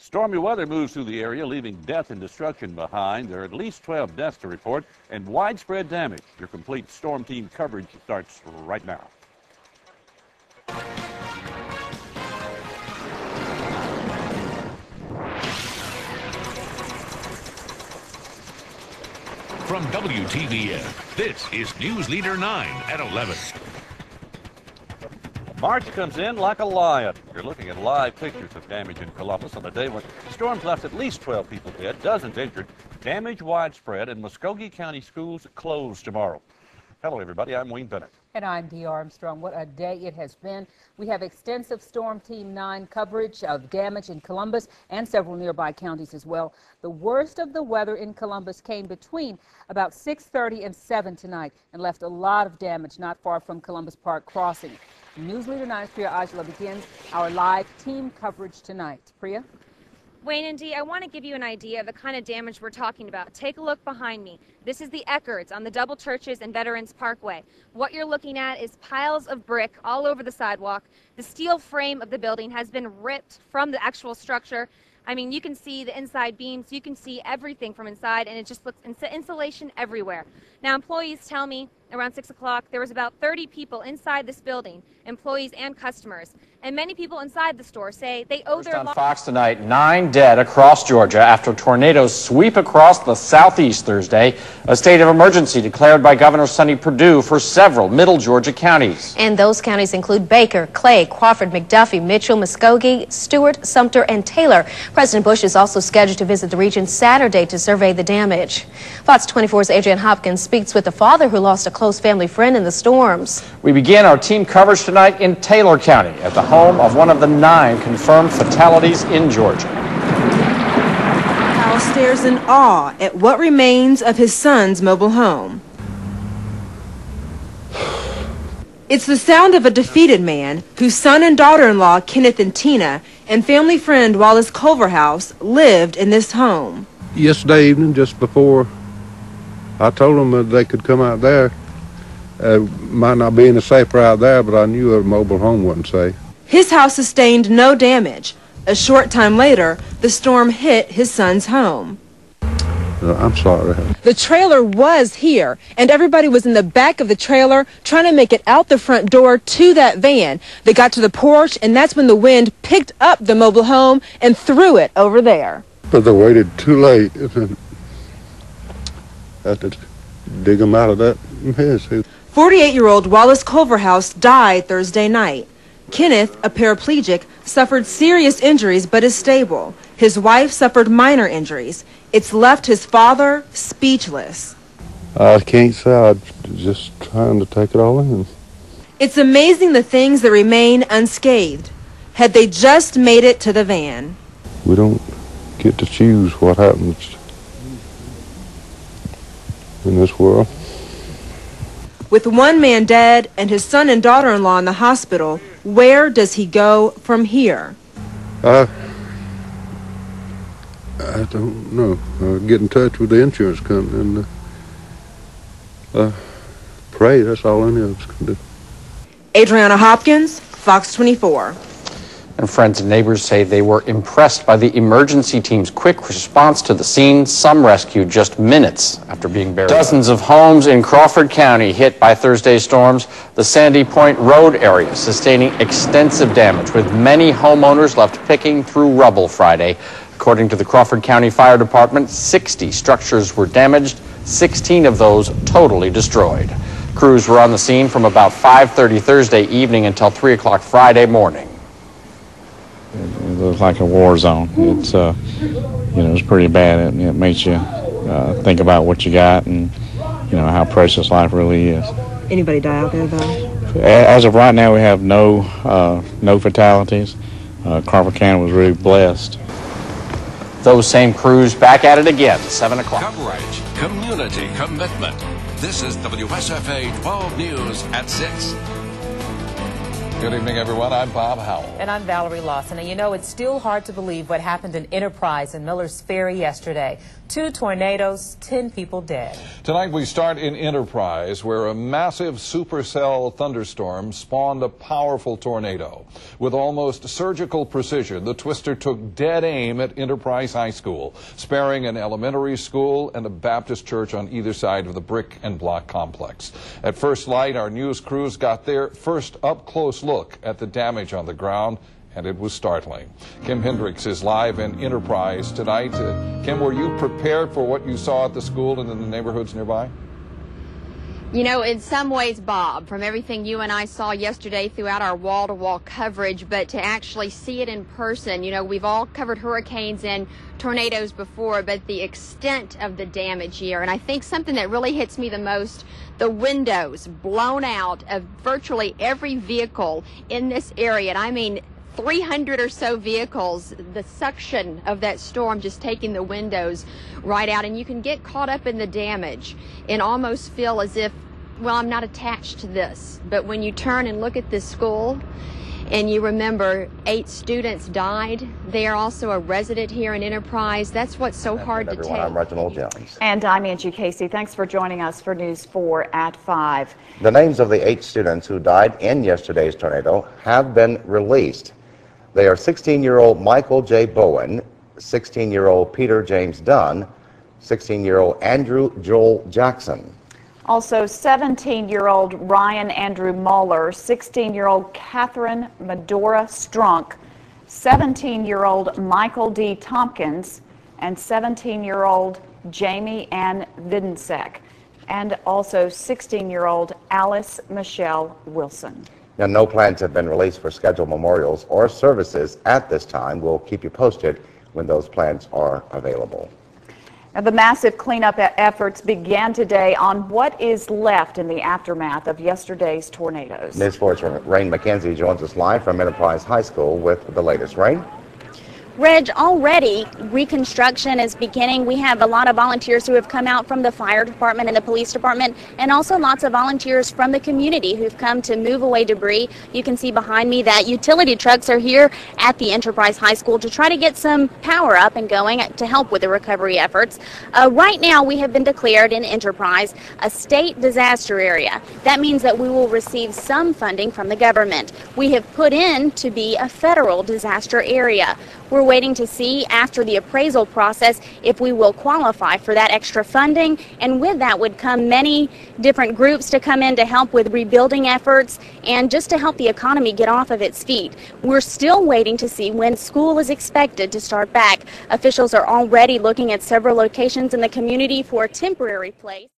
Stormy weather moves through the area, leaving death and destruction behind. There are at least 12 deaths to report and widespread damage. Your complete storm team coverage starts right now. From WTVN, this is News Leader 9 at 11. March comes in like a lion. You're looking at live pictures of damage in Columbus on a day when storms left at least 12 people dead, dozens injured, damage widespread, and Muskogee County schools closed tomorrow. Hello, everybody. I'm Wayne Bennett. And I'm Dee Armstrong. What a day it has been. We have extensive Storm Team 9 coverage of damage in Columbus and several nearby counties as well. The worst of the weather in Columbus came between about 6:30 and 7 tonight and left a lot of damage not far from Columbus Park Crossing. News Leader 9's Priya Ajla begins our live team coverage tonight. Priya? Wayne and Dee, I want to give you an idea of the kind of damage we're talking about. Take a look behind me. This is the Eckards on the Double Churches and Veterans Parkway. What you're looking at is piles of brick all over the sidewalk. The steel frame of the building has been ripped from the actual structure. I mean, you can see the inside beams, you can see everything from inside, and it just looks insulation everywhere. Now, employees tell me around 6 o'clock there was about 30 people inside this building, employees and customers. And many people inside the store say they owe their on Fox tonight, 9 dead across Georgia after tornadoes sweep across the southeast Thursday. A state of emergency declared by Governor Sonny Perdue for several middle Georgia counties. And those counties include Baker, Clay, Crawford, McDuffie, Mitchell, Muskogee, Stewart, Sumter, and Taylor. President Bush is also scheduled to visit the region Saturday to survey the damage. Fox 24's Adrian Hopkins speaks with a father who lost a close family friend in the storms. We begin our team coverage tonight in Taylor County at the home of one of the 9 confirmed fatalities in Georgia. Kyle stares in awe at what remains of his son's mobile home. It's the sound of a defeated man whose son and daughter-in-law, Kenneth and Tina, and family friend Wallace Culverhouse lived in this home. Yesterday evening, just before I told them that they could come out there, might not be any safer out there, but I knew a mobile home wasn't safe. His house sustained no damage. A short time later, the storm hit his son's home. I'm sorry. The trailer was here, and everybody was in the back of the trailer trying to make it out the front door to that van. They got to the porch, and that's when the wind picked up the mobile home and threw it over there. But they waited too late. Had to dig them out of that mess. 48-year-old Wallace Culverhouse died Thursday night. Kenneth, a paraplegic, suffered serious injuries but is stable. His wife suffered minor injuries. It's left his father speechless. I can't say. I'm just trying to take it all in. It's amazing the things that remain unscathed. Had they just made it to the van. We don't get to choose what happens in this world. With one man dead and his son and daughter-in-law in the hospital, where does he go from here? I don't know. Get in touch with the insurance company and pray. That's all any of us can do. Adriana Hopkins, Fox 24. And friends and neighbors say they were impressed by the emergency team's quick response to the scene. Some rescued just minutes after being buried. Dozens of homes in Crawford County hit by Thursday's storms. The Sandy Point Road area sustaining extensive damage, with many homeowners left picking through rubble Friday. According to the Crawford County Fire Department, 60 structures were damaged, 16 of those totally destroyed. Crews were on the scene from about 5:30 Thursday evening until 3 o'clock Friday morning. It looks like a war zone. It's, it's pretty bad. It makes you think about what you got and, how precious life really is. Anybody die out there, though? As of right now, we have no fatalities. Crawford County was really blessed. Those same crews back at it again, 7 o'clock. Coverage, community commitment. This is WSFA 12 News at 6. Good evening, everyone. I'm Bob Howell. And I'm Valerie Lawson. And you know, it's still hard to believe what happened in Enterprise in Miller's Ferry yesterday. 2 tornadoes, 10 people dead. Tonight we start in Enterprise, where a massive supercell thunderstorm spawned a powerful tornado. With almost surgical precision, the twister took dead aim at Enterprise High School, sparing an elementary school and a Baptist church on either side of the brick and block complex. At first light, our news crews got their first up-close look at the damage on the ground, and it was startling. Kim Hendricks is live in Enterprise tonight. Kim, were you prepared for what you saw at the school and in the neighborhoods nearby? You know, in some ways, Bob, from everything you and I saw yesterday throughout our wall-to-wall coverage, but to actually see it in person, you know, we've all covered hurricanes and tornadoes before, but the extent of the damage here, and I think something that really hits me the most, the windows blown out of virtually every vehicle in this area, and I mean 300 or so vehicles, the suction of that storm just taking the windows right out, and you can get caught up in the damage and almost feel as if, well, I'm not attached to this. But when you turn and look at this school and you remember 8 students died, they are also a resident here in Enterprise. That's what's so hard to take. I'm Reginald Jones. And I'm Angie Casey. Thanks for joining us for News 4 at 5. The names of the 8 students who died in yesterday's tornado have been released. They are 16-year-old Michael J. Bowen, 16-year-old Peter James Dunn, 16-year-old Andrew Joel Jackson. Also, 17-year-old Ryan Andrew Muller, 16-year-old Catherine Medora Strunk, 17-year-old Michael D. Tompkins, and 17-year-old Jamie Ann Vidensek, and also 16-year-old Alice Michelle Wilson. Now, no plans have been released for scheduled memorials or services at this time. We'll keep you posted when those plans are available. Now, the massive cleanup efforts began today on what is left in the aftermath of yesterday's tornadoes. News 4's Rain McKenzie joins us live from Enterprise High School with the latest. Rain? Reg, already reconstruction is beginning. We have a lot of volunteers who have come out from the fire department and the police department, and also lots of volunteers from the community who've come to move away debris. You can see behind me that utility trucks are here at the Enterprise High School to try to get some power up and going to help with the recovery efforts. Right now, we have been declared in Enterprise a state disaster area. That means that we will receive some funding from the government. We have put in to be a federal disaster area. We're waiting to see after the appraisal process if we will qualify for that extra funding, and with that would come many different groups to come in to help with rebuilding efforts and just to help the economy get off of its feet. We're still waiting to see when school is expected to start back. Officials are already looking at several locations in the community for a temporary place.